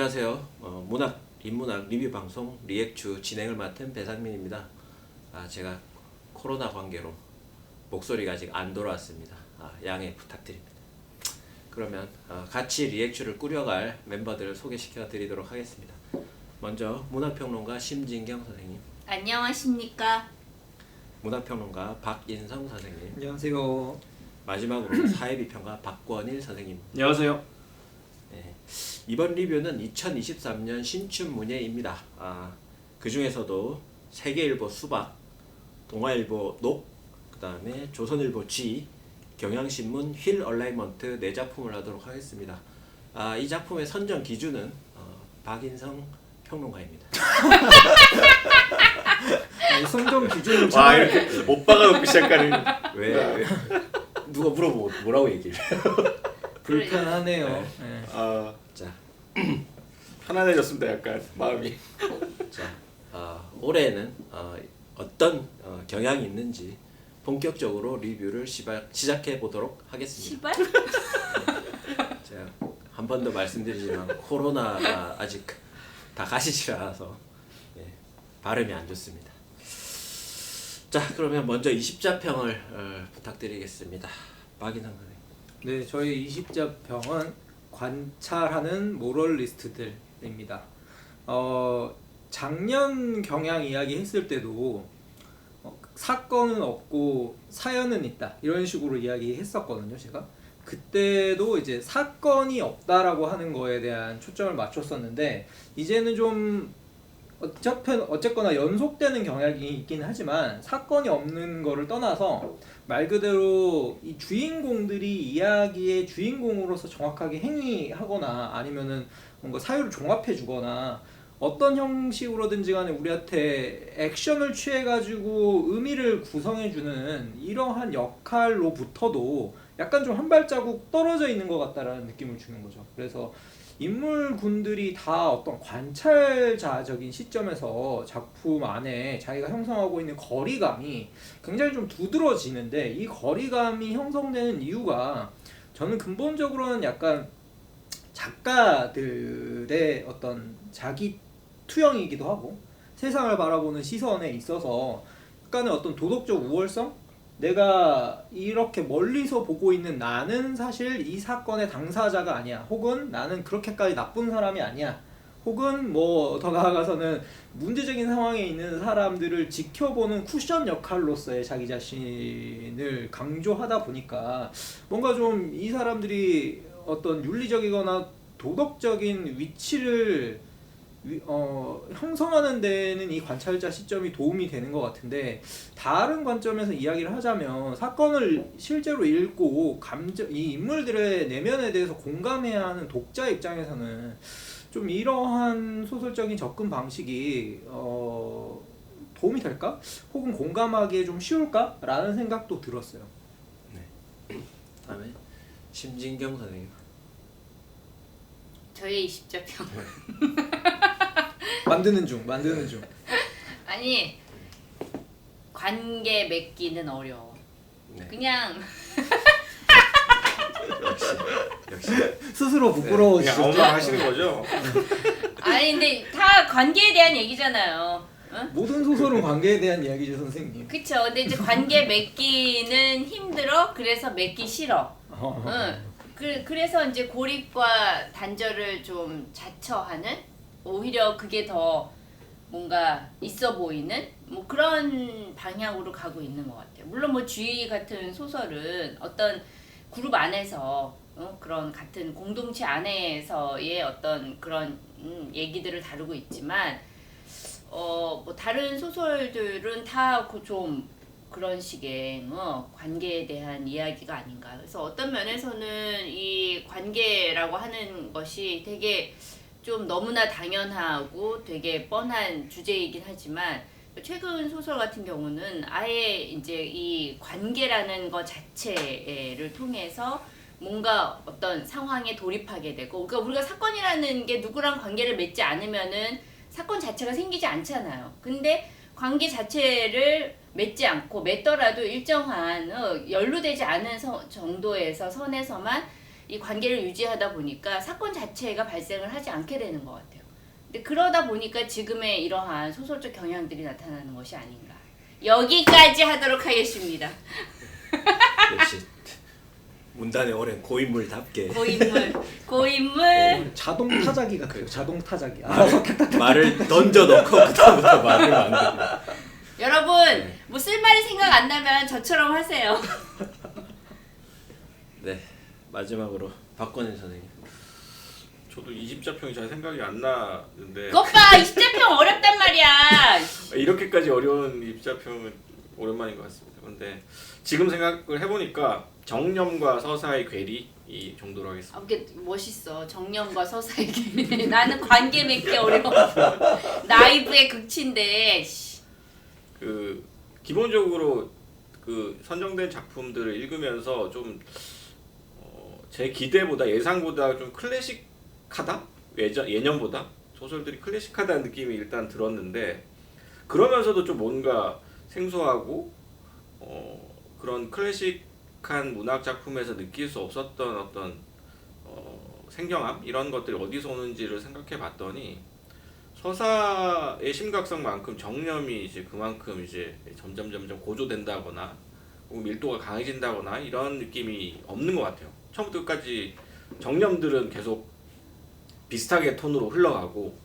안녕하세요. 인문학 리뷰 방송 리액추 진행을 맡은 배상민입니다. 제가 코로나 관계로 목소리가 아직 안 돌아왔습니다. 양해 부탁드립니다. 그러면 같이 리액추를 꾸려갈 멤버들을 소개시켜 드리도록 하겠습니다. 먼저 문화평론가 심진경 선생님, 안녕하십니까. 문화평론가 박인성 선생님, 안녕하세요. 마지막으로 사회비평가 박권일 선생님. 안녕하세요. 네, 이번 리뷰는 2023년 신춘문예입니다. 그 중에서도 세계일보 수박, 동아일보 녹, 그 다음에 조선일보 쥐, 경향신문 휠 얼라이먼트 네 작품을 하도록 하겠습니다. 이 작품의 선정 기준은 박인성 평론가입니다. 선정 기준을 와, 이렇게 오빠가 놓고 시작하는. 왜? 누가 물어보고 뭐라고 얘기를? 불편하네요. 네. 네. 자, 편안해졌습니다. 약간 마음이. 올해는 어떤 경향이 있는지 본격적으로 리뷰를 시작해 보도록 하겠습니다. 시발? 제가 한 번 더 말씀드리지만 코로나가 아직 다 가시질 않아서 발음이 안 좋습니다. 자, 그러면 먼저 20자평을 부탁드리겠습니다. 박인상 선생님. 네, 저희 20자평은 관찰하는 모럴리스트들입니다. 작년 경향 이야기 했을 때도 사건은 없고 사연은 있다 이런 식으로 이야기했었거든요. 제가 그때도 이제 사건이 없다라고 하는 거에 대한 초점을 맞췄었는데, 이제는 좀 어쨌거나 연속되는 경향이 있긴 하지만 사건이 없는 거를 떠나서 말 그대로 이 주인공들이 이야기의 주인공으로서 정확하게 행위하거나 아니면은 뭔가 사유를 종합해 주거나 어떤 형식으로든지 간에 우리한테 액션을 취해가지고 의미를 구성해주는 이러한 역할로부터도 약간 좀 한 발자국 떨어져 있는 것 같다라는 느낌을 주는 거죠. 그래서 인물군들이 다 어떤 관찰자적인 시점에서 작품 안에 자기가 형성하고 있는 거리감이 굉장히 좀 두드러지는데, 이 거리감이 형성되는 이유가 저는 근본적으로는 약간 작가들의 어떤 자기 투영이기도 하고 세상을 바라보는 시선에 있어서 약간의 어떤 도덕적 우월성? 내가 이렇게 멀리서 보고 있는 나는 사실 이 사건의 당사자가 아니야, 혹은 나는 그렇게까지 나쁜 사람이 아니야, 혹은 뭐 더 나아가서는 문제적인 상황에 있는 사람들을 지켜보는 쿠션 역할로서의 자기 자신을 강조하다 보니까 뭔가 좀 이 사람들이 어떤 윤리적이거나 도덕적인 위치를 형성하는 데는 이 관찰자 시점이 도움이 되는 것 같은데, 다른 관점에서 이야기를 하자면 사건을 실제로 읽고 이 인물들의 내면에 대해서 공감해야 하는 독자 입장에서는 좀 이러한 소설적인 접근 방식이 도움이 될까? 혹은 공감하기에 좀 쉬울까? 라는 생각도 들었어요. 네. 다음에 심진경 선생님. 저의 20자평. 만드는 중. 아니, 관계 맺기는 어려워. 네. 그냥 역시. 스스로 부끄러워지죠. 그냥 엉망하시는 거죠? 아니 근데 다 관계에 대한 얘기잖아요. 응? 모든 소설은 관계에 대한 이야기죠, 선생님. 그쵸. 근데 이제 관계 맺기는 힘들어. 그래서 맺기 싫어. 응. 그래서 이제 고립과 단절을 좀 자처하는, 오히려 그게 더 뭔가 있어 보이는 뭐 그런 방향으로 가고 있는 것 같아요. 물론 뭐 쥐 같은 소설은 어떤 그룹 안에서 그런 같은 공동체 안에서의 어떤 그런 얘기들을 다루고 있지만 뭐 다른 소설들은 다 좀 그런 식의 관계에 대한 이야기가 아닌가. 그래서 어떤 면에서는 이 관계라고 하는 것이 되게 좀 너무나 당연하고 되게 뻔한 주제이긴 하지만, 최근 소설 같은 경우는 아예 이제 이 관계라는 것 자체를 통해서 뭔가 어떤 상황에 돌입하게 되고, 그러니까 우리가 사건이라는 게 누구랑 관계를 맺지 않으면은 사건 자체가 생기지 않잖아요. 근데 관계 자체를 맺지 않고 맺더라도 일정한 연루되지 않은 정도에서 선에서만 이 관계를 유지하다 보니까 사건 자체가 발생을 하지 않게 되는 것 같아요. 근데 그러다 보니까 지금의 이러한 소설적 경향들이 나타나는 것이 아닌가. 여기까지 하도록 하겠습니다. 역시 문단의 오랜 고인물답게 고인물. 자동 타자기 같아요. 자동 타자기. 알아서 말을 던져놓고 그다음부터 말을 만듭니다. 여러분 뭐 쓸말이 생각 안 나면 저처럼 하세요. 네, 마지막으로 박건일 선생님. 저도 이집자평이 잘 생각이 안 나는데 그것 봐, 입자평 어렵단 말이야. 이렇게까지 어려운 입자평은 오랜만인 것 같습니다. 근데 지금 생각을 해보니까 정념과 서사의 괴리 이 정도로 하겠습니다. 이게 멋있어. 정념과 서사의 길. 나는 관계 맺기 어려워. 나이브의 극치인데. 그 기본적으로 그 선정된 작품들을 읽으면서 좀 제 기대보다 예상보다 좀 클래식하다? 예년보다 소설들이 클래식하다는 느낌이 일단 들었는데 그러면서도 좀 뭔가 생소하고 그런 클래식한 문학 작품에서 느낄 수 없었던 어떤 생경함 이런 것들이 어디서 오는지를 생각해 봤더니 서사의 심각성만큼 정념이 이제 그만큼 이제 점점 고조된다거나 혹은 밀도가 강해진다거나 이런 느낌이 없는 것 같아요. 처음부터 끝까지 정념들은 계속 비슷하게 톤으로 흘러가고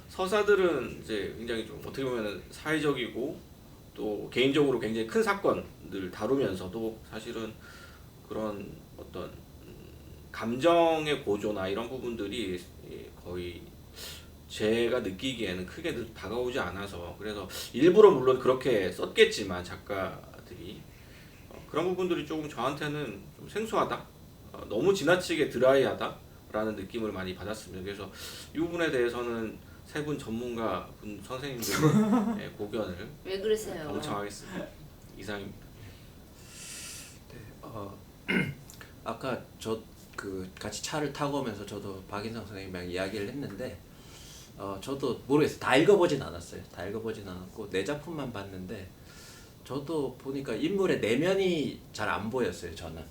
서사들은 이제 굉장히 좀 어떻게 보면 사회적이고 또 개인적으로 굉장히 큰 사건들 다루면서도 사실은 그런 어떤 감정의 고조나 이런 부분들이 거의 제가 느끼기에는 크게 다가오지 않아서 그래서 일부러 물론 그렇게 썼겠지만 작가들이 그런 부분들이 조금 저한테는 좀 생소하다, 너무 지나치게 드라이하다라는 느낌을 많이 받았습니다. 그래서 이 부분에 대해서는 세 분 전문가 분 선생님들의 고견을 왜 그러세요? 경청하겠습니다. 이상입니다. 네, 아까 저 그 같이 차를 타고 오면서 저도 박인성 선생님이랑 이야기를 했는데 저도 모르겠어요. 다 읽어보진 않았어요. 다 읽어보진 않았고 내 작품만 봤는데 저도 보니까 인물의 내면이 잘 안 보였어요. 저는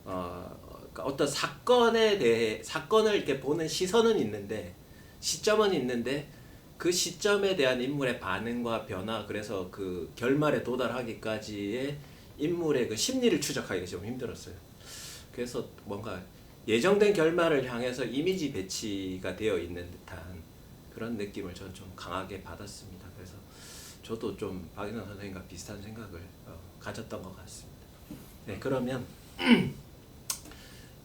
그러니까 어떤 사건에 대해 사건을 이렇게 보는 시선은 있는데 시점은 있는데 그 시점에 대한 인물의 반응과 변화 그래서 그 결말에 도달하기까지의 인물의 그 심리를 추적하기가 좀 힘들었어요. 그래서 뭔가 예정된 결말을 향해서 이미지 배치가 되어 있는 듯한 그런 느낌을 저는 좀 강하게 받았습니다. 그래서 저도 좀 박인환 선생님과 비슷한 생각을 가졌던 것 같습니다. 네, 그러면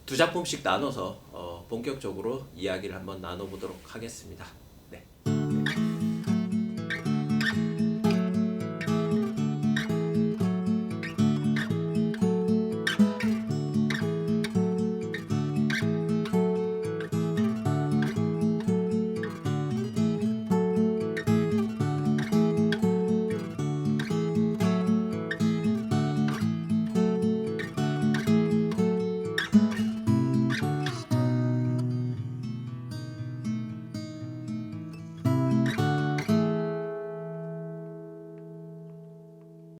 두 작품씩 나눠서 본격적으로 이야기를 한번 나눠보도록 하겠습니다.